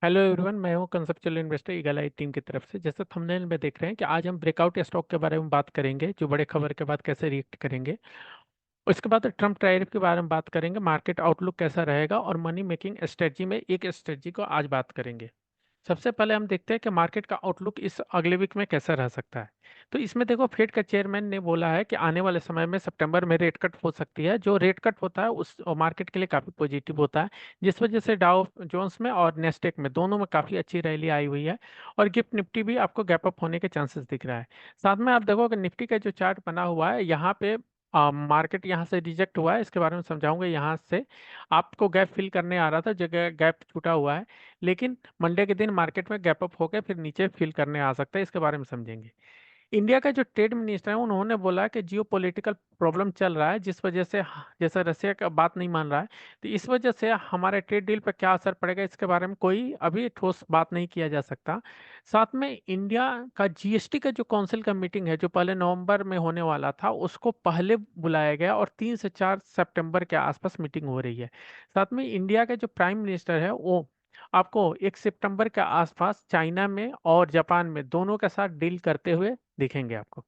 Hello everyone, मैं हूं conceptual investor eagle आई team की तरफ से। जैसे थंबनेल में देख रहे हैं कि आज हम ब्रेकआउट स्टॉक के बारे में बात करेंगे, जो बड़े खबर के बाद कैसे रिएक्ट करेंगे। उसके बाद ट्रम्प टैरिफ के बारे में बात करेंगे, मार्केट आउटलुक कैसा रहेगा, और मनी मेकिंग स्ट्रेटजी में एक स्ट्रेटजी को आज बात करेंगे। सबसे पहले हम देखते हैं कि मार्केट का आउटलुक इस अगले वीक में कैसा रह सकता है। तो इसमें देखो, फेड का चेयरमैन ने बोला है कि आने वाले समय में सितंबर में रेट कट हो सकती है। जो रेट कट होता है उस मार्केट के लिए काफी पॉजिटिव होता है, जिस वजह से डाउ जोन्स में और नेस्टेक में दोनों में काफी अच्छी रैली आई हुई है। और गिफ्ट निफ्टी भी आपको गैप अप होने के चांसेस दिख रहा है। साथ में आप देखो कि निफ्टी का जो चार्ट बना हुआ है, यहाँ पे मार्केट यहाँ से रिजेक्ट हुआ है, इसके बारे में समझाऊंगा। यहाँ से आपको गैप फिल करने आ रहा था, जगह गैप छूटा हुआ है, लेकिन मंडे के दिन मार्केट में गैप अप होकर फिर नीचे फिल करने आ सकता है। इसके बारे में समझेंगे। इंडिया का जो ट्रेड मिनिस्टर है, उन्होंने बोला कि जियो पॉलिटिकल प्रॉब्लम चल रहा है, जिस वजह से जैसे रशिया का बात नहीं मान रहा है, तो इस वजह से हमारे ट्रेड डील पर क्या असर पड़ेगा, इसके बारे में कोई अभी ठोस बात नहीं किया जा सकता। साथ में इंडिया का जीएसटी का जो काउंसिल का मीटिंग है, जो पहले नवंबर में होने वाला था, उसको पहले बुलाया गया और 3 से 4 सितंबर के आसपास मीटिंग हो रही है। साथ में इंडिया के जो प्राइम मिनिस्टर है, वो आपको 1 सितंबर के आसपास चाइना में और जापान में दोनों के साथ डील करते हुए दिखेंगे आपको।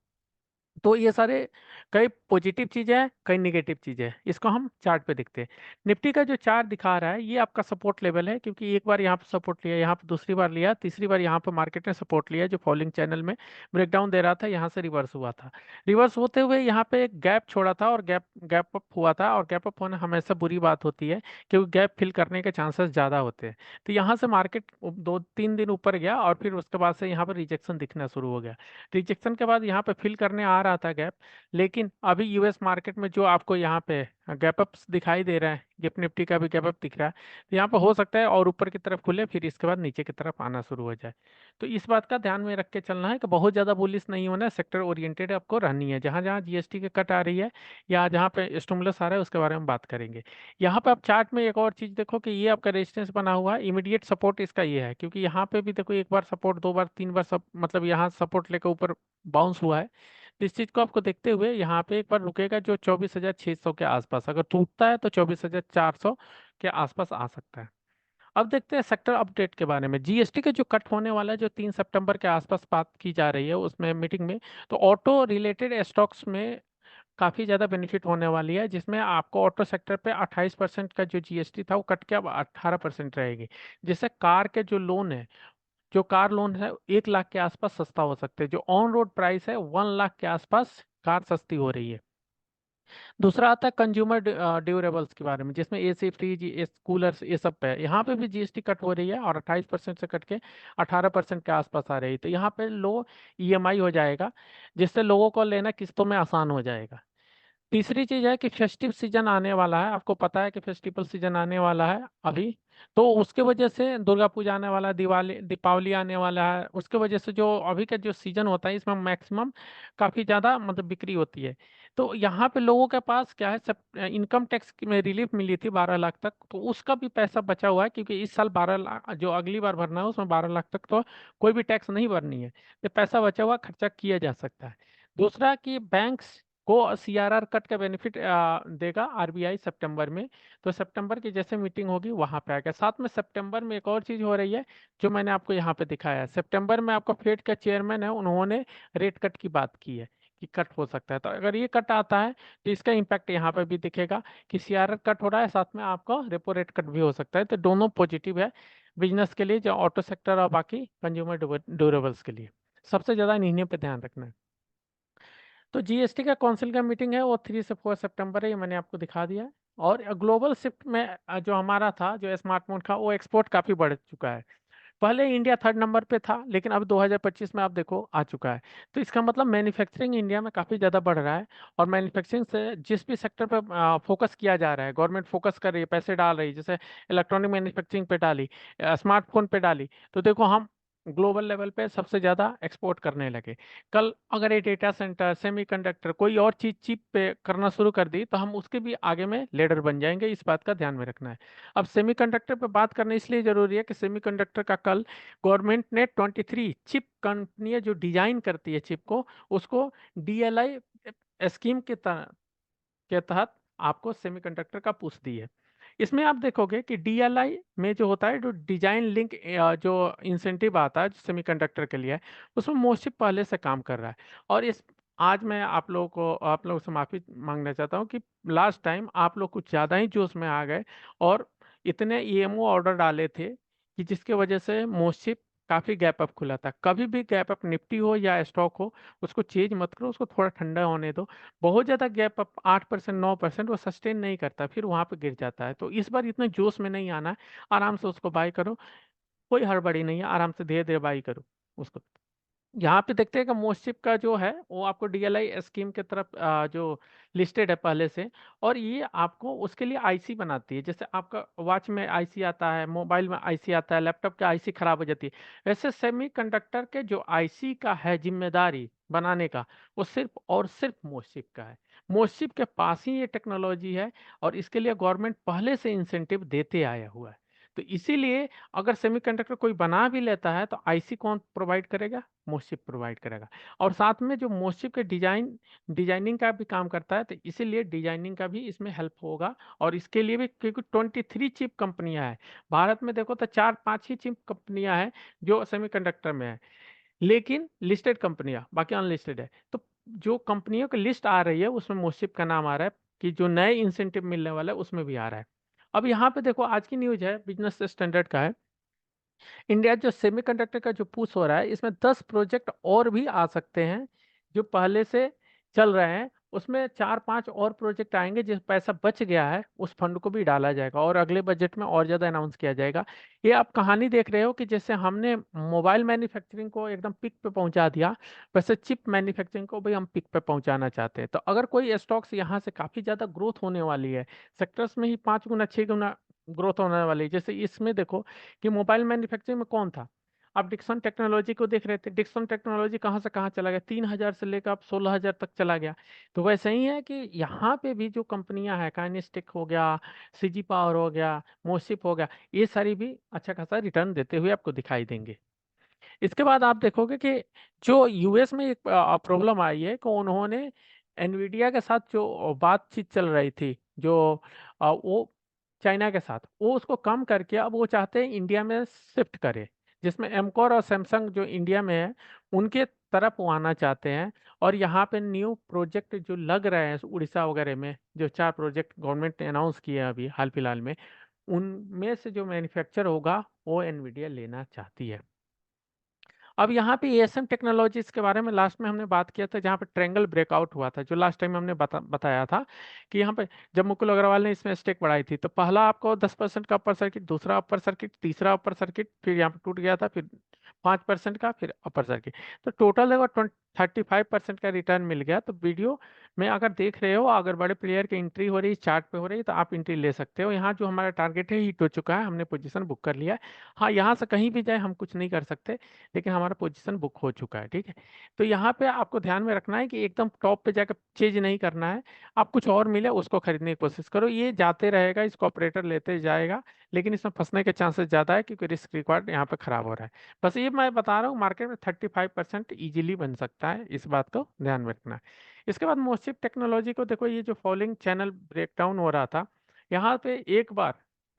तो ये सारे कई पॉजिटिव चीजें हैं, कई निगेटिव चीजें हैं। इसको हम चार्ट पे देखते हैं। निफ्टी का जो चार्ट दिखा रहा है, ये आपका सपोर्ट लेवल है, क्योंकि एक बार यहाँ पे सपोर्ट लिया, यहाँ पे दूसरी बार लिया, तीसरी बार यहाँ पे मार्केट ने सपोर्ट लिया, जो फॉलिंग चैनल में ब्रेकडाउन दे रहा था, यहाँ से रिवर्स हुआ था। रिवर्स होते हुए यहाँ पे एक गैप छोड़ा था और गैप गैप अप हुआ था। और गैप अप होना हमेशा बुरी बात होती है, क्योंकि गैप फिल करने के चांसेस ज्यादा होते हैं। तो यहाँ से मार्केट 2-3 दिन ऊपर गया और फिर उसके बाद से यहाँ पर रिजेक्शन दिखना शुरू हो गया। रिजेक्शन के बाद यहाँ पे फिल करने आ रहा था गैप, लेकिन अभी यूएस मार्केट में जो आपको यहाँ पे गैप अप्स दिखाई दे रहा है, गिफ्ट निफ्टी का भी गैप अप दिख रहा है, तो यहाँ पे हो सकता है और ऊपर की तरफ खुले, फिर इसके बाद नीचे की तरफ आना शुरू हो जाए। तो इस बात का ध्यान में रख के चलना है कि बहुत ज्यादा बुलिश नहीं होना है, सेक्टर ओरिएंटेड आपको रहनी है। जहां जहां जीएसटी के कट आ रही है या जहां पे स्टिमुलस आ रहा है, उसके बारे में बात करेंगे। यहाँ पे आप चार्ट में एक और चीज देखो कि ये आपका रेजिस्टेंस बना हुआ है, इमीडिएट सपोर्ट इसका ये है, क्योंकि यहाँ पे भी देखो, एक बार सपोर्ट, दो बार, तीन बार सब, मतलब यहाँ सपोर्ट लेकर ऊपर बाउंस हुआ है। तो इस चीज को आपको देखते हुए यहाँ पे एक बार रुकेगा, जो 24,600 के आसपास अगर टूटता है तो 24,400 के आसपास आ सकता है। अब देखते हैं सेक्टर अपडेट के बारे में। जीएसटी का जो कट होने वाला है, जो 3 सितंबर के आसपास बात की जा रही है उसमें मीटिंग में, तो ऑटो रिलेटेड स्टॉक्स में काफी ज्यादा बेनिफिट होने वाली है, जिसमें आपको ऑटो सेक्टर पे 28% का जो जीएसटी था वो कट के अब 18% रहेगी। जिससे कार के जो लोन है, जो कार लोन है 1 लाख के आसपास सस्ता हो सकते हैं। जो ऑन रोड प्राइस है 1 लाख के आसपास कार सस्ती हो रही है। दूसरा आता है कंज्यूमर ड्यूरेबल्स के बारे में, जिसमें एसी, फ्रिज, कूलर्स, ये सब पे है। यहाँ पे भी जीएसटी कट हो रही है और 28% से कट के 18% के आसपास आ रही है। तो यहाँ पे लो ईएमआई हो जाएगा, जिससे लोगों को लेना किस्तों में आसान हो जाएगा। तीसरी चीज है कि फेस्टिव सीजन आने वाला है। आपको पता है कि फेस्टिवल सीजन आने वाला है अभी, तो उसके वजह से दुर्गा पूजा आने वाला है, दिवाली दीपावली आने वाला है, उसके वजह से जो अभी का जो सीजन होता है, इसमें मैक्सिमम काफी ज्यादा मतलब बिक्री होती है। तो यहाँ पे लोगों के पास क्या है, सब इनकम टैक्स में रिलीफ मिली थी 12 लाख तक, तो उसका भी पैसा बचा हुआ है, क्योंकि इस साल 12 लाख, जो अगली बार भरना है उसमें 12 लाख तक तो कोई भी टैक्स नहीं भरनी है। तो पैसा बचा हुआ खर्चा किया जा सकता है। दूसरा कि बैंक्स को सीआरआर कट का बेनिफिट देगा आरबीआई सितंबर में। तो सितंबर की जैसे मीटिंग होगी वहां पे आएगा। साथ में सितंबर में एक और चीज हो रही है, जो मैंने आपको यहाँ पे दिखाया है। सितंबर में आपका फेड का चेयरमैन है, उन्होंने रेट कट की बात की है कि कट हो सकता है। तो अगर ये कट आता है तो इसका इम्पैक्ट यहाँ पे भी दिखेगा कि सीआरआर कट हो रहा है, साथ में आपका रेपो रेट कट भी हो सकता है। तो दोनों पॉजिटिव है बिजनेस के लिए, जो ऑटो सेक्टर और बाकी कंज्यूमर ड्यूरेबल्स के लिए। सबसे ज्यादा इन्हीं पे ध्यान रखना है। तो जीएसटी का काउंसिल का मीटिंग है वो 3 से 4 सितंबर है, ये मैंने आपको दिखा दिया है। और ग्लोबल शिफ्ट में जो हमारा था, जो स्मार्टफोन का, वो एक्सपोर्ट काफी बढ़ चुका है। पहले इंडिया 3rd नंबर पे था, लेकिन अब 2025 में आप देखो आ चुका है। तो इसका मतलब मैन्युफैक्चरिंग इंडिया में काफी ज्यादा बढ़ रहा है। और मैन्युफैक्चरिंग से जिस भी सेक्टर पे फोकस किया जा रहा है, गवर्नमेंट फोकस कर रही है, पैसे डाल रही है, जैसे इलेक्ट्रॉनिक मैन्युफैक्चरिंग पे डाली, स्मार्टफोन पे डाली, तो देखो हम ग्लोबल लेवल पे सबसे ज्यादा एक्सपोर्ट करने लगे। कल अगर ये डेटा सेंटर, सेमीकंडक्टर, कोई और चीज चिप पे करना शुरू कर दी, तो हम उसके भी आगे में लीडर बन जाएंगे। इस बात का ध्यान में रखना है। अब सेमीकंडक्टर पे बात करना इसलिए जरूरी है कि सेमीकंडक्टर का कल गवर्नमेंट ने 23 चिप कंपनियां जो डिजाइन करती है चिप को, उसको डीएलआई स्कीम के तहत आपको सेमीकंडक्टर का पूछ दी है। इसमें आप देखोगे कि डीएलआई में जो होता है, जो डिजाइन लिंक जो इंसेंटिव आता है जो सेमीकंडक्टर के लिए है, उसमें मोशिप पहले से काम कर रहा है। और इस आज मैं आप लोगों से माफी मांगना चाहता हूँ कि लास्ट टाइम आप लोग कुछ ज्यादा ही जोश में आ गए और इतने ईएमओ ऑर्डर डाले थे कि जिसके वजह से मोशिप काफी गैप अप खुला था। कभी भी गैप अप निफ्टी हो या स्टॉक हो, उसको चेंज मत करो, उसको थोड़ा ठंडा होने दो। बहुत ज्यादा गैप अप 8% 9% वो सस्टेन नहीं करता, फिर वहां पे गिर जाता है। तो इस बार इतने जोश में नहीं आना है, आराम से उसको बाई करो, कोई हड़बड़ी नहीं है, आराम से धीरे धीरे बाई करो उसको। यहाँ पे देखते हैं कि मोस्टशिप का जो है वो आपको डीएलआई स्कीम के तरफ जो लिस्टेड है पहले से। और ये आपको उसके लिए आईसी बनाती है, जैसे आपका वॉच में आईसी आता है, मोबाइल में आईसी आता है, लैपटॉप के आईसी खराब हो जाती है, वैसे सेमीकंडक्टर के जो आईसी का है जिम्मेदारी बनाने का, वो सिर्फ और सिर्फ मोस्टशिप का है। मोस्टशिप के पास ही ये टेक्नोलॉजी है और इसके लिए गवर्नमेंट पहले से इंसेंटिव देते आया हुआ है। तो इसीलिए अगर सेमीकंडक्टर कोई बना भी लेता है तो आईसी कौन प्रोवाइड करेगा? मोशिप प्रोवाइड करेगा। और साथ में जो मोशिप के डिजाइनिंग का भी काम करता है, तो इसीलिए डिजाइनिंग का भी इसमें हेल्प होगा। और इसके लिए भी क्योंकि 23 चिप कंपनियां हैं भारत में, देखो तो 4 5 ही चिप कंपनियां हैं जो सेमीकंडक्टर में है, लेकिन लिस्टेड कंपनियां बाकी अनलिस्टेड है। तो जो कंपनियों की लिस्ट आ रही है उसमें मोशिप का नाम आ रहा है कि जो नए इंसेंटिव मिलने वाला है उसमें भी आ रहा है। अब यहाँ पे देखो, आज की न्यूज है, बिजनेस स्टैंडर्ड का है, इंडिया जो सेमीकंडक्टर का जो पुश हो रहा है, इसमें 10 प्रोजेक्ट और भी आ सकते हैं जो पहले से चल रहे हैं। उसमें 4 5 और प्रोजेक्ट आएंगे, जिस पैसा बच गया है उस फंड को भी डाला जाएगा और अगले बजट में और ज्यादा अनाउंस किया जाएगा। ये आप कहानी देख रहे हो कि जैसे हमने मोबाइल मैन्युफैक्चरिंग को एकदम पिक पे पहुंचा दिया, वैसे चिप मैन्युफैक्चरिंग को भी हम पिक पे पहुंचाना चाहते हैं। तो अगर कोई स्टॉक्स यहाँ से काफी ज्यादा ग्रोथ होने वाली है, सेक्टर्स में ही 5 गुना 6 गुना ग्रोथ होने वाली है। जैसे इसमें देखो कि मोबाइल मैन्युफैक्चरिंग में कौन था, आप डिक्सन टेक्नोलॉजी को देख रहे थे। डिक्सन टेक्नोलॉजी कहाँ से कहाँ चला गया, 3,000 से लेकर आप 16,000 तक चला गया। तो वैसे ही है कि यहाँ पे भी जो कंपनियां हैं, काइनेस्टिक हो गया, सीजी पावर हो गया, मोसिप हो गया, ये सारी भी अच्छा खासा रिटर्न देते हुए आपको दिखाई देंगे। इसके बाद आप देखोगे कि जो यूएस में एक प्रॉब्लम आई है कि उन्होंने एनवीडिया के साथ जो बातचीत चल रही थी, जो वो चाइना के साथ, वो उसको कम करके अब वो चाहते हैं इंडिया में शिफ्ट करे, जिसमें एमकॉर और सैमसंग जो इंडिया में है उनके तरफ वो आना चाहते हैं। और यहाँ पे न्यू प्रोजेक्ट जो लग रहे हैं उड़ीसा वगैरह में, जो 4 प्रोजेक्ट गवर्नमेंट ने अनाउंस किए हैं अभी हाल फिलहाल में, उनमें से जो मैन्युफैक्चर होगा वो एनवीडिया लेना चाहती है। अब यहाँ पे एएसएम टेक्नोलॉजीज के बारे में लास्ट में हमने बात किया था, जहाँ पे ट्रायंगल ब्रेकआउट हुआ था, जो लास्ट टाइम हमने बताया था कि यहाँ पे जब मुकुल अग्रवाल ने इसमें स्टेक बढ़ाई थी, तो पहला आपको 10% का अपर सर्किट, दूसरा अपर सर्किट, तीसरा अपर सर्किट, फिर यहाँ पे टूट गया था, फिर 5% का, फिर अपर सर्किट। तो टोटल देखो 35% का रिटर्न मिल गया। तो वीडियो में अगर देख रहे हो, अगर बड़े प्लेयर की एंट्री हो रही है, चार्ट पे हो रही है, तो आप एंट्री ले सकते हो। यहाँ जो हमारा टारगेट है हिट हो चुका है, हमने पोजीशन बुक कर लिया है। हाँ, यहाँ से कहीं भी जाए हम कुछ नहीं कर सकते, लेकिन हमारा पोजीशन बुक हो चुका है, ठीक है। तो यहाँ पे आपको ध्यान में रखना है कि एकदम टॉप पे जाकर चेंज नहीं करना है। आप कुछ और मिले उसको खरीदने की कोशिश करो, ये जाते रहेगा, इसको ऑपरेटर लेते जाएगा, लेकिन इसमें फंसने के चांसेस ज्यादा है क्योंकि रिस्क रिकॉर्ड यहाँ पे खराब हो रहा है। बस ये मैं बता रहा हूँ, मार्केट में 35% इजीली बन सकता है, इस बात को ध्यान में रखना है। इसके बाद मोशिप टेक्नोलॉजी को देखो, ये जो फॉलोइंग चैनल ब्रेकडाउन हो रहा था, यहाँ पे एक बार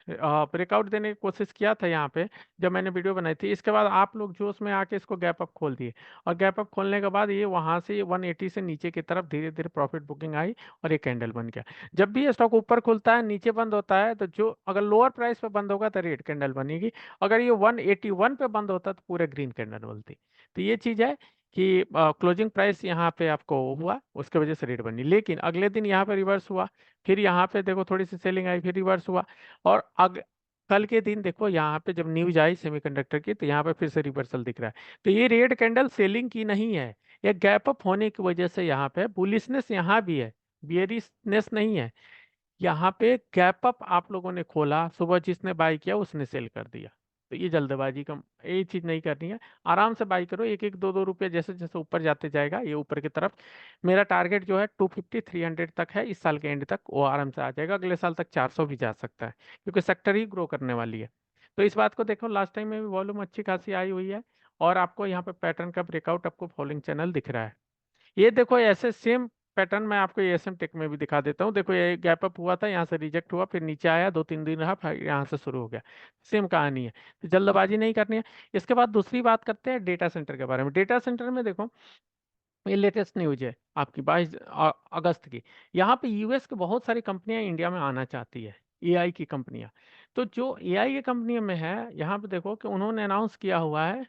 ब्रेकआउट देने की कोशिश किया था यहाँ पे, जब मैंने वीडियो बनाई थी। इसके बाद आप लोग जोश में आके इसको गैप अप खोल दिए, और गैप अप खोलने के बाद ये वहां से 180 से नीचे की तरफ धीरे धीरे प्रॉफिट बुकिंग आई और ये कैंडल बन गया। जब भी ये स्टॉक ऊपर खुलता है नीचे बंद होता है, तो जो अगर लोअर प्राइस पे बंद होगा तो रेड कैंडल बनेगी, अगर ये 181 पे बंद होता तो पूरे ग्रीन कैंडल बोलती। तो ये चीज है कि क्लोजिंग प्राइस यहाँ पे आपको हुआ, उसके वजह से रेट बनी, लेकिन अगले दिन यहाँ पे रिवर्स हुआ, फिर यहाँ पे देखो थोड़ी सी सेलिंग आई, फिर रिवर्स हुआ। और कल के दिन देखो यहाँ पे जब न्यूज आई सेमीकंडक्टर की, तो यहाँ पे फिर से रिवर्सल दिख रहा है। तो ये रेड कैंडल सेलिंग की नहीं है, ये गैप अप होने की वजह से यहाँ पे बुलिशनेस यहाँ भी है, बियरिशनेस नहीं है। यहाँ पे गैप अप आप लोगों ने खोला, सुबह जिसने बाई किया उसने सेल कर दिया। तो ये जल्दबाजी का, ये चीज नहीं करनी है। आराम से बाई करो, एक एक दो दो रुपये जैसे जैसे ऊपर जाते जाएगा ये ऊपर की तरफ। मेरा टारगेट जो है 250 300 तक है, इस साल के एंड तक वो आराम से आ जाएगा, अगले साल तक 400 भी जा सकता है, क्योंकि सेक्टर ही ग्रो करने वाली है। तो इस बात को देखो, लास्ट टाइम में भी वॉल्यूम अच्छी खासी आई हुई है, और आपको यहाँ पे पैटर्न का ब्रेकआउट आपको फॉलोइंग चैनल दिख रहा है। ये देखो ऐसे सेम पैटर्न मैं आपको एएसएम टेक में भी दिखा देता हूँ। देखो ये गैप अप हुआ था, यहाँ से रिजेक्ट हुआ, फिर नीचे आया, 2-3 दिन रहा, फिर यहाँ से शुरू हो गया। सेम कहानी है, तो जल्दबाजी नहीं करनी है। इसके बाद दूसरी बात करते हैं डेटा सेंटर के बारे में। डेटा सेंटर में देखो, ये लेटेस्ट न्यूज है आपकी 22 अगस्त की। यहाँ पे यूएस के बहुत सारी कंपनियां इंडिया में आना चाहती है, एआई की कंपनियां। तो जो एआई की कंपनियों में है, यहाँ पे देखो कि उन्होंने अनाउंस किया हुआ है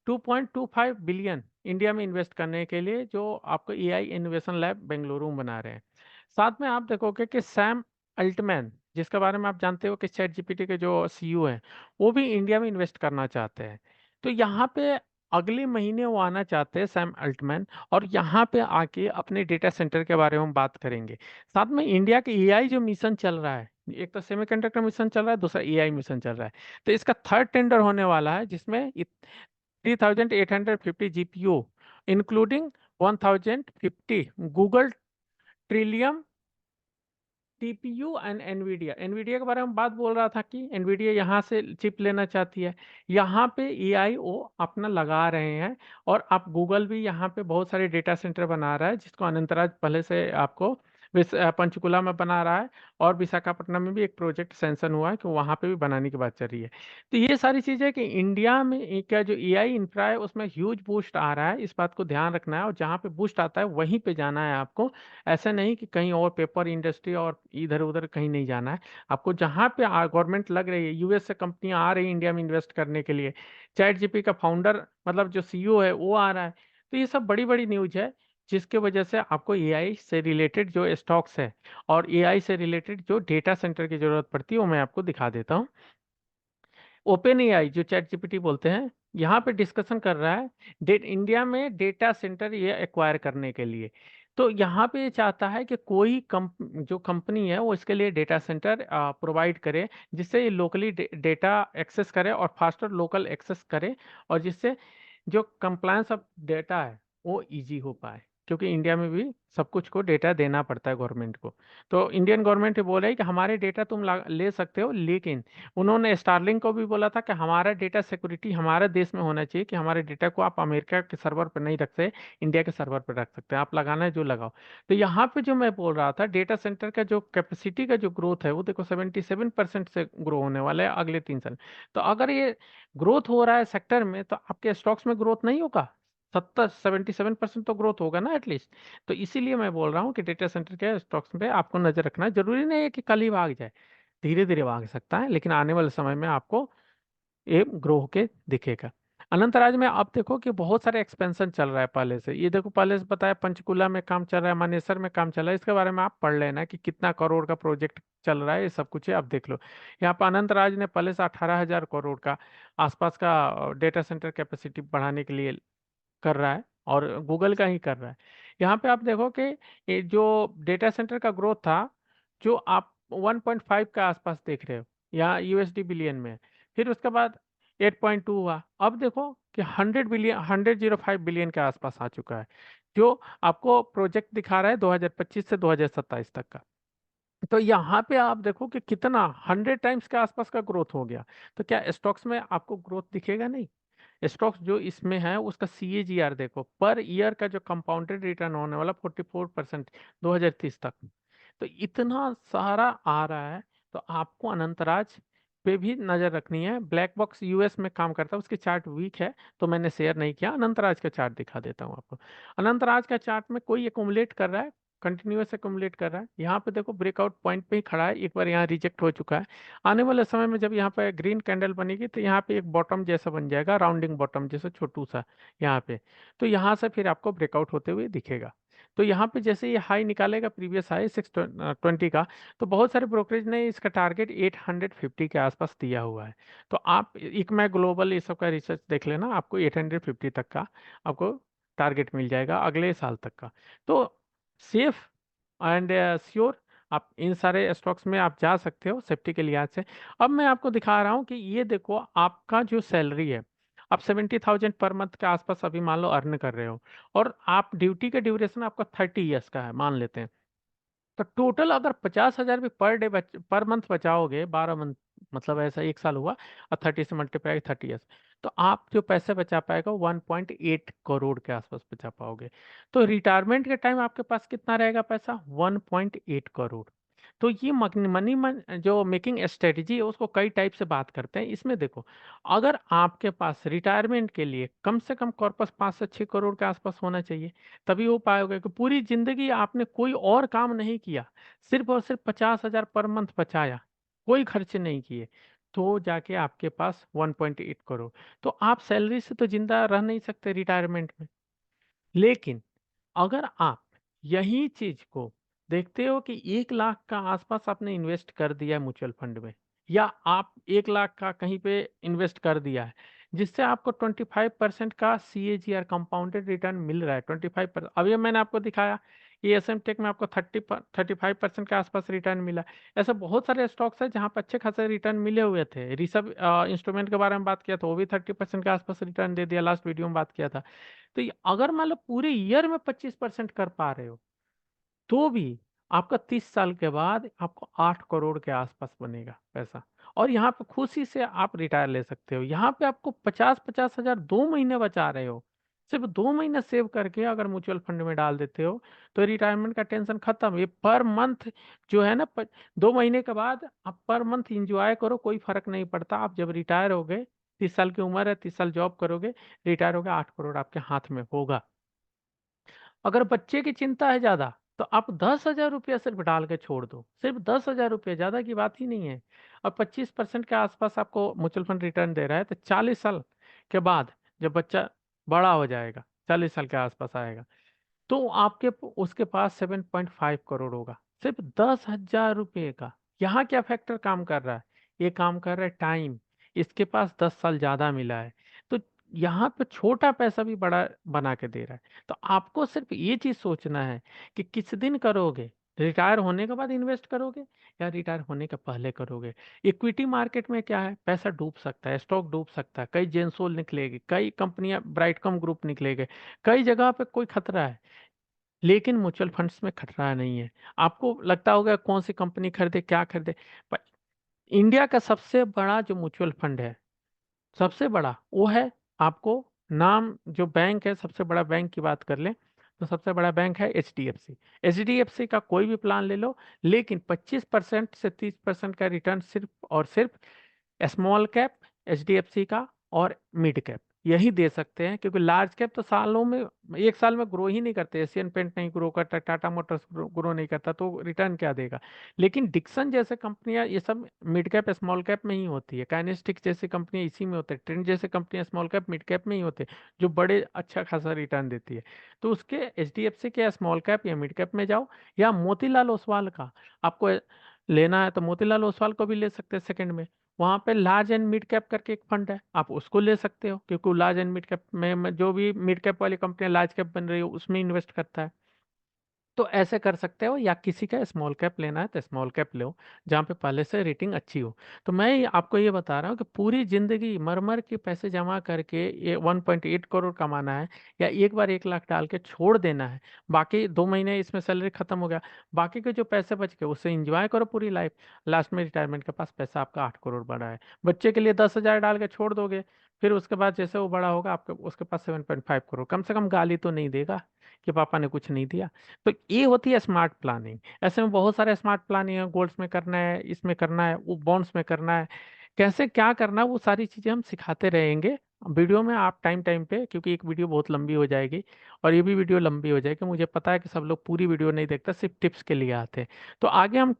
2.25 बिलियन इंडिया में इन्वेस्ट करने के लिए, जो आपको एआई इनोवेशन लैब बेंगलुरु में बना रहे हैं। साथ में आप देखोगे कि सैम अल्टमैन, जिसके बारे में आप जानते हो कि चैट जीपीटी के जो सीईओ हैं, वो भी इंडिया में इन्वेस्ट करना चाहते हैं। तो यहाँ पे अगले महीने वो आना चाहते हैं सैम अल्टमैन, और यहाँ पे आके अपने डेटा सेंटर के बारे में हम बात करेंगे। साथ में इंडिया के एआई जो मिशन चल रहा है, एक तो सेमीकंडक्टर मिशन चल रहा है, दूसरा एआई मिशन चल रहा है। तो इसका थर्ड टेंडर होने वाला है, जिसमें 3850 including 1050 Google Trillium TPU and Nvidia. Nvidia के बारे में बात बोल रहा था कि एनवीडिया यहाँ से चिप लेना चाहती है। यहाँ पे एआई वो अपना लगा रहे हैं। और आप गूगल भी यहाँ पे बहुत सारे डेटा सेंटर बना रहा है, जिसको अनंतराज पहले से आपको पंचकुला में बना रहा है। और विशाखापट्टनम में भी एक प्रोजेक्ट सैंक्शन हुआ है कि वहाँ पे भी बनाने की बात चल रही है। तो ये सारी चीज़ें कि इंडिया में क्या जो एआई इंफ्रा है उसमें ह्यूज बूस्ट आ रहा है, इस बात को ध्यान रखना है। और जहाँ पे बूस्ट आता है वहीं पे जाना है आपको। ऐसा नहीं कि कहीं और पेपर इंडस्ट्री और इधर उधर कहीं नहीं जाना है। आपको जहाँ पे गवर्नमेंट लग रही है, यूएस से कंपनियां आ रही है इंडिया में इन्वेस्ट करने के लिए, चैट जीपी का फाउंडर मतलब जो सीईओ है वो आ रहा है। तो ये सब बड़ी बड़ी न्यूज है, जिसके वजह से आपको एआई से रिलेटेड जो स्टॉक्स है और एआई से रिलेटेड जो डेटा सेंटर की जरूरत पड़ती है वो मैं आपको दिखा देता हूँ। ओपन एआई जो चैट जीपीटी बोलते हैं, यहाँ पे डिस्कशन कर रहा है डेट इंडिया में डेटा सेंटर ये एक्वायर करने के लिए। तो यहाँ पे ये चाहता है कि कोई जो कंपनी है वो इसके लिए डेटा सेंटर प्रोवाइड करे, जिससे ये लोकली डेटा एक्सेस करे और फास्टर लोकल एक्सेस करे, और जिससे जो कंप्लायंस ऑफ डेटा है वो इजी हो पाए। क्योंकि इंडिया में भी सब कुछ को डेटा देना पड़ता है गवर्नमेंट को। तो इंडियन गवर्नमेंट ये बोल रही है कि हमारे डेटा तुम ले सकते हो, लेकिन उन्होंने स्टारलिंक को भी बोला था कि हमारा डेटा सिक्योरिटी हमारे देश में होना चाहिए, कि हमारे डेटा को आप अमेरिका के सर्वर पर नहीं रख सकते, इंडिया के सर्वर पर रख सकते हैं, आप लगाना है जो लगाओ। तो यहाँ पे जो मैं बोल रहा था, डेटा सेंटर का जो कैपेसिटी का जो ग्रोथ है वो देखो 77% से ग्रो होने वाला है अगले 3 साल। तो अगर ये ग्रोथ हो रहा है सेक्टर में, तो आपके स्टॉक्स में ग्रोथ नहीं होगा? 77% तो ग्रोथ होगा ना एटलीस्ट। तो इसीलिए मैं बोल रहा हूँ कि डेटा सेंटर के स्टॉक्स पे आपको नजर रखना है। जरूरी नहीं है कि कल ही भाग जाए, धीरे धीरे भाग सकता है, लेकिन आने वाले समय में आपको ये ग्रो होके दिखेगा। अनंतराज में आप देखो कि बहुत सारे एक्सपेंशन चल रहा है पहले से। ये देखो पहले से बताया, पंचकुला में काम चल रहा है, मानेसर में काम चल रहा है, इसके बारे में आप पढ़ लेना कि कितना करोड़ का प्रोजेक्ट चल रहा है, ये सब कुछ है आप देख लो। यहाँ पर अनंतराज ने पहले से 18,000 करोड़ का आसपास का डेटा सेंटर कैपेसिटी बढ़ाने के लिए कर रहा है, और गूगल का ही कर रहा है। यहाँ पे आप देखो कि ये जो डेटा सेंटर का ग्रोथ था, जो आप 1.5 के आसपास देख रहे हो, यहाँ यूएसडी बिलियन में है। फिर उसके बाद 8.2 हुआ, अब देखो कि 100 बिलियन, 105 बिलियन के आसपास आ चुका है, जो आपको प्रोजेक्ट दिखा रहा है 2025 से 2027 तक का। तो यहाँ पे आप देखो कि कितना 100 टाइम्स के आसपास का ग्रोथ हो गया। तो क्या स्टॉक्स में आपको ग्रोथ दिखेगा? नहीं। स्टॉक्स जो इसमें है उसका सीएजीआर देखो, पर ईयर का जो कंपाउंडेड रिटर्न होने वाला 44% 2030 तक। तो इतना सारा आ रहा है। तो आपको अनंतराज पे भी नजर रखनी है। ब्लैक बॉक्स यूएस में काम करता है, उसके चार्ट वीक है तो मैंने शेयर नहीं किया। अनंतराज का चार्ट दिखा देता हूँ आपको। अनंतराज का चार्ट में कोई एकुमुलेट कर रहा है, कंटिन्यूअस एकुमुलेट कर रहा है। यहाँ पे देखो ब्रेकआउट पॉइंट पे ही खड़ा है, एक बार यहाँ रिजेक्ट हो चुका है। आने वाले समय में जब यहाँ पे ग्रीन कैंडल बनेगी, तो यहाँ पे एक बॉटम जैसा बन जाएगा, राउंडिंग बॉटम जैसा छोटू सा यहाँ पे। तो यहाँ से फिर आपको ब्रेकआउट होते हुए दिखेगा। तो यहाँ पे जैसे ये हाई निकालेगा, प्रीवियस हाई 620 का, तो बहुत सारे ब्रोकरेज ने इसका टारगेट 850 के आसपास दिया हुआ है। तो आप एक मैं ग्लोबल ये सब का रिसर्च देख लेना, आपको 850 तक का आपको टारगेट मिल जाएगा अगले साल तक का। तो सेफ एंड श्योर आप इन सारे स्टॉक्स में आप जा सकते हो सेफ्टी के लिहाज से। अब मैं आपको दिखा रहा हूँ कि ये देखो आपका जो सैलरी है, आप 70,000 पर मंथ के आसपास अभी मान लो अर्न कर रहे हो, और आप ड्यूटी का ड्यूरेशन आपका 30 ईयर्स का है मान लेते हैं। तो टोटल अगर 50,000 भी per day per month बचाओगे 12 month मतलब ऐसा 1 साल हुआ और 30 से मल्टीप्लाई 30 ईयर्स, तो आप जो पैसे बचा पाएगा 1.8 करोड़ के आसपास बचा पाओगे। तो रिटायरमेंट के टाइम आपके पास कितना रहेगा पैसा? 1.8 करोड़। तो ये मनी मन जो मेकिंग स्ट्रेटजी है उसको कई टाइप से बात करते हैं। इसमें देखो, अगर आपके पास रिटायरमेंट के लिए कम से कम कॉर्पस 5 से 6 करोड़ के आसपास होना चाहिए, तभी हो पाओगे कि पूरी जिंदगी आपने कोई और काम नहीं किया, सिर्फ और सिर्फ 50,000 पर मंथ बचाया, कोई खर्च नहीं किए, तो जाके आपके पास 1.8 करोड़। तो आप सैलरी से तो जिंदा रह नहीं सकते रिटायरमेंट में। लेकिन अगर आप यही चीज को देखते हो कि 1 लाख का आसपास आपने इन्वेस्ट कर दिया है म्यूचुअल फंड में, या आप 1 लाख का कहीं पे इन्वेस्ट कर दिया है, जिससे आपको 25% का CAGR कंपाउंडेड रिटर्न मिल रहा है, 25%। अब ये मैंने आपको दिखाया, ये SM टेक में आपको 35% के आसपास रिटर्न मिला। ऐसे बहुत सारे स्टॉक्स है जहाँ पर अच्छे खासे रिटर्न मिले हुए थे। ऋषभ इंस्ट्रूमेंट के बारे में बात किया तो वो भी 30% के आसपास रिटर्न दे दिया, लास्ट वीडियो में बात किया था। तो अगर मान लो पूरे ईयर में 25% कर पा रहे हो, तो भी आपका 30 साल के बाद आपको 8 करोड़ के आसपास बनेगा पैसा। और यहाँ पे खुशी से आप रिटायर ले सकते हो। यहाँ पे आपको 50-50 हजार 2 महीने बचा रहे हो, सिर्फ 2 महीने सेव करके अगर म्यूचुअल फंड में डाल देते हो, तो रिटायरमेंट का टेंशन खत्म। ये पर मंथ जो है ना, 2 महीने के बाद आप पर मंथ इंजॉय करो, कोई फर्क नहीं पड़ता। आप जब रिटायर हो गए, 30 साल की उम्र है, 30 साल जॉब करोगे, रिटायर होगे, 8 करोड़ आपके हाथ में होगा। अगर बच्चे की चिंता है ज्यादा, तो आप 10,000 रुपया सिर्फ डाल के छोड़ दो, सिर्फ 10,000 रुपया, ज्यादा की बात ही नहीं है। और 25% के आसपास आपको म्यूचुअल फंड रिटर्न दे रहा है, तो 40 साल के बाद जब बच्चा बड़ा हो जाएगा, 40 साल के आसपास आएगा, तो आपके उसके पास 7.5 करोड़ होगा, सिर्फ 10,000 रुपये का। यहाँ क्या फैक्टर काम कर रहा है? ये काम कर रहा है टाइम। इसके पास 10 साल ज्यादा मिला है, तो यहाँ पे छोटा पैसा भी बड़ा बना के दे रहा है। तो आपको सिर्फ ये चीज सोचना है कि किस दिन करोगे, रिटायर होने के बाद इन्वेस्ट करोगे या रिटायर होने के पहले करोगे। इक्विटी मार्केट में क्या है, पैसा डूब सकता है, स्टॉक डूब सकता है, कई जेंसोल निकलेगी, कई कंपनियां ब्राइटकॉम ग्रुप निकलेगे, कई जगह पे कोई खतरा है। लेकिन म्यूचुअल फंड्स में खतरा नहीं है। आपको लगता होगा कौन सी कंपनी खरीदे, क्या खरीदे, पर इंडिया का सबसे बड़ा जो म्यूचुअल फंड है, सबसे बड़ा वो है, आपको नाम जो बैंक है, सबसे बड़ा बैंक की बात कर ले, तो सबसे बड़ा बैंक है HDFC। HDFC का कोई भी प्लान ले लो, लेकिन 25% से 30% का रिटर्न सिर्फ और सिर्फ स्मॉल कैप HDFC का और मिड कैप यही दे सकते हैं। क्योंकि लार्ज कैप तो सालों में, 1 साल में ग्रो ही नहीं करते। एशियन पेंट नहीं ग्रो करता, टाटा मोटर्स ग्रो नहीं करता, तो रिटर्न क्या देगा। लेकिन डिक्सन जैसे कंपनियां ये सब मिड कैप स्मॉल कैप में ही होती है। काइनेस्टिक जैसी कंपनियां इसी में होते हैं, ट्रेंड जैसे कंपनियां स्मॉल कैप मिड कैप में ही होते हैं, जो बड़े अच्छा खासा रिटर्न देती है। तो उसके HDFC के या स्मॉल कैप या मिड कैप में जाओ, या मोतीलाल ओसवाल का आपको लेना है तो मोतीलाल ओसवाल को भी ले सकते हैं सेकंड में। वहां पे लार्ज एंड मिड कैप करके एक फंड है, आप उसको ले सकते हो, क्योंकि लार्ज एंड मिड कैप में जो भी मिड कैप वाली कंपनी लार्ज कैप बन रही हो उसमें इन्वेस्ट करता है। तो ऐसे कर सकते हो, या किसी का स्मॉल कैप लेना है तो स्मॉल कैप लो, जहाँ पे पहले से रेटिंग अच्छी हो। तो मैं आपको ये बता रहा हूँ कि पूरी जिंदगी मर मर के पैसे जमा करके ये 1.8 करोड़ कमाना है, या एक बार 1 लाख डाल के छोड़ देना है, बाकी 2 महीने इसमें सैलरी खत्म हो गया, बाकी के जो पैसे बच गए उससे एंजॉय करो पूरी लाइफ। लास्ट में रिटायरमेंट के पास पैसा आपका 8 करोड़ बड़ा है। बच्चे के लिए 10,000 डाल के छोड़ दोगे, फिर उसके बाद जैसे वो बड़ा होगा आपके उसके पास 7.5 करोड़, कम से कम गाली तो नहीं देगा कि पापा ने कुछ नहीं दिया। तो ये होती है स्मार्ट प्लानिंग। ऐसे में बहुत सारे स्मार्ट प्लानिंग है, गोल्ड्स में करना है, इसमें करना है, वो बॉन्ड्स में करना है, कैसे क्या करना है, वो सारी चीजें हम सिखाते रहेंगे वीडियो में। आप टाइम टाइम पे, क्योंकि एक वीडियो बहुत लंबी हो जाएगी और ये भी वीडियो लंबी हो जाएगी, मुझे पता है कि सब लोग पूरी वीडियो नहीं देखते, सिर्फ टिप्स के लिए आते हैं। तो आगे हम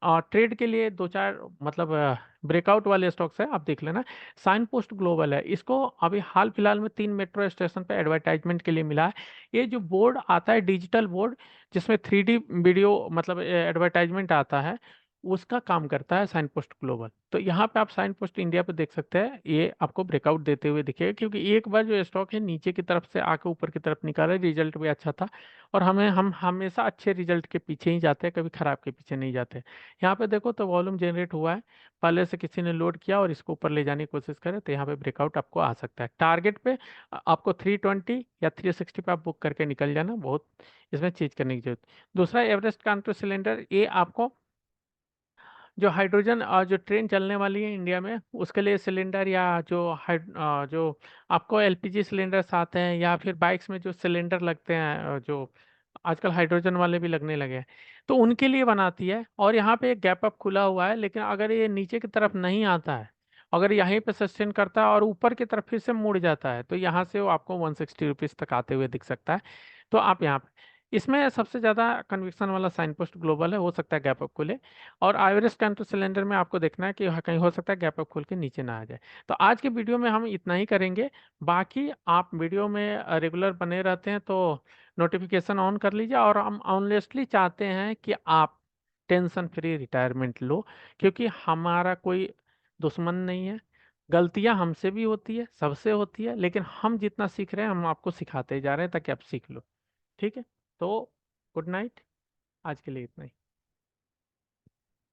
ट्रेड के लिए दो चार मतलब ब्रेकआउट वाले स्टॉक्स है, आप देख लेना। साइन पोस्ट ग्लोबल है, इसको अभी हाल फिलहाल में 3 मेट्रो स्टेशन पे एडवर्टाइजमेंट के लिए मिला है। ये जो बोर्ड आता है डिजिटल बोर्ड, जिसमें 3D वीडियो मतलब एडवर्टाइजमेंट आता है, उसका काम करता है साइन पोस्ट ग्लोबल। तो यहाँ पे आप साइन पोस्ट इंडिया पे देख सकते हैं, ये आपको ब्रेकआउट देते हुए दिखेगा, क्योंकि एक बार जो स्टॉक है नीचे की तरफ से आके ऊपर की तरफ निकाला, रिजल्ट भी अच्छा था। और हम हमेशा अच्छे रिजल्ट के पीछे ही जाते हैं, कभी खराब के पीछे नहीं जाते। यहाँ पे देखो तो वॉल्यूम जनरेट हुआ है, पहले से किसी ने लोड किया और इसको ऊपर ले जाने की कोशिश करे, तो यहाँ पे ब्रेकआउट आपको आ सकता है। टारगेट पे आपको 320 या 360 पे आप बुक करके निकल जाना, बहुत इसमें चीज करने की जरूरत। दूसरा एवरेस्ट कांटो सिलेंडर, ये आपको जो हाइड्रोजन जो ट्रेन चलने वाली है इंडिया में, उसके लिए सिलेंडर या जो आपको एलपीजी सिलेंडर्स आते हैं, या फिर बाइक्स में जो सिलेंडर लगते हैं, जो आजकल हाइड्रोजन वाले भी लगने लगे हैं, तो उनके लिए बनाती है। और यहाँ पे एक गैप अप खुला हुआ है, लेकिन अगर ये नीचे की तरफ नहीं आता है, अगर यहीं पे सस्टेन करता है और ऊपर की तरफ फिर से मुड़ जाता है, तो यहाँ से वो आपको 160 रुपीज तक आते हुए दिख सकता है। तो आप यहाँ पे, इसमें सबसे ज़्यादा कन्विक्शन वाला साइन पोस्ट ग्लोबल है, हो सकता है गैप अप खुले। और आइवरेज कैंटो सिलेंडर में आपको देखना है कि कहीं हो सकता है गैप अप खुल के नीचे ना आ जाए। तो आज के वीडियो में हम इतना ही करेंगे। बाकी आप वीडियो में रेगुलर बने रहते हैं तो नोटिफिकेशन ऑन कर लीजिए। और हम ऑनेस्टली चाहते हैं कि आप टेंशन फ्री रिटायरमेंट लो, क्योंकि हमारा कोई दुश्मन नहीं है। गलतियां हमसे भी होती है, सबसे होती है, लेकिन हम जितना सीख रहे हैं हम आपको सिखाते जा रहे हैं ताकि आप सीख लो। ठीक है। तो गुड नाइट, आज के लिए इतना ही।